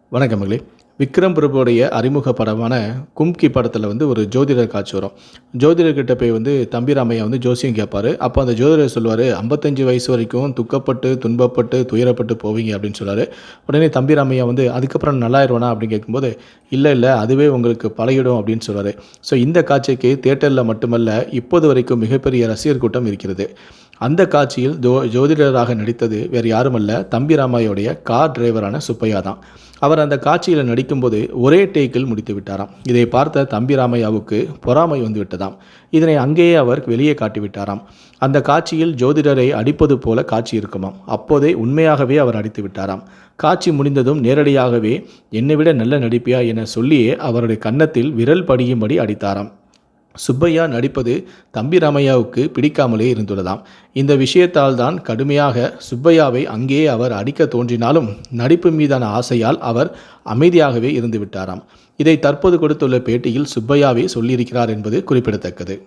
வணக்கம் மகளே. விக்ரம் பிரபுவுடைய அறிமுக படமான கும்கி படத்தில ஒரு ஜோதிடர் காட்சி வரும். ஜோதிடர்கிட்ட போய் தம்பி ராமையா ஜோசியம் கேட்பாரு. அப்போ அந்த ஜோதிடர் சொல்லுவாரு, "55 வயசு வரைக்கும் துக்கப்பட்டு, துன்பப்பட்டு, துயரப்பட்டு போவீங்க" அப்படின்னு சொல்லுவாரு. உடனே தம்பி ராமையா "அதுக்கப்புறம் நல்லாயிருவேனா?" அப்படின்னு கேட்கும்போது, "இல்ல, இல்ல அதுவே உங்களுக்கு பழகிடும்" அப்படின்னு சொல்லுவாரு. ஸோ இந்த காட்சிக்கு தியேட்டரில் மட்டுமல்ல, இப்போது வரைக்கும் மிகப்பெரிய ரசிகர் கூட்டம் இருக்கிறது. அந்த காட்சியில் ஜோதிடராக நடித்தது வேறு யாருமல்ல, தம்பி ராமையாவுடைய கார் டிரைவரான சுப்பையா தான். அவர் அந்த காட்சியில் நடிக்கும்போது ஒரே டேக்கில் முடித்து விட்டாராம். இதை பார்த்த தம்பி ராமையாவுக்கு பொறாமை வந்துவிட்டதாம். இதனை அங்கேயே அவர் வெளியே காட்டிவிட்டாராம். அந்த காட்சியில் ஜோதிடரை அடிப்பது போல காட்சி இருக்குமாம். அப்போதே உண்மையாகவே அவர் அடித்து விட்டாராம். காட்சி முடிந்ததும் நேரடியாகவே "என்னை விட நல்ல நடிப்பியா" என சொல்லியே அவருடைய கன்னத்தில் விரல் படியும்படி அடித்தாராம். சுப்பையா நடிப்பது தம்பி ராமையாவுக்கு பிடிக்காமலே இருந்துள்ளதாம். இந்த விஷயத்தால் தான் கடுமையாக சுப்பையாவை அங்கேயே அவர் அடிக்க தோன்றினாலும் நடிப்பு மீதான ஆசையால் அவர் அமைதியாகவே இருந்து விட்டாராம். இதை தற்போது கொடுத்துள்ள பேட்டியில் சுப்பையாவே சொல்லியிருக்கிறார் என்பது குறிப்பிடத்தக்கது.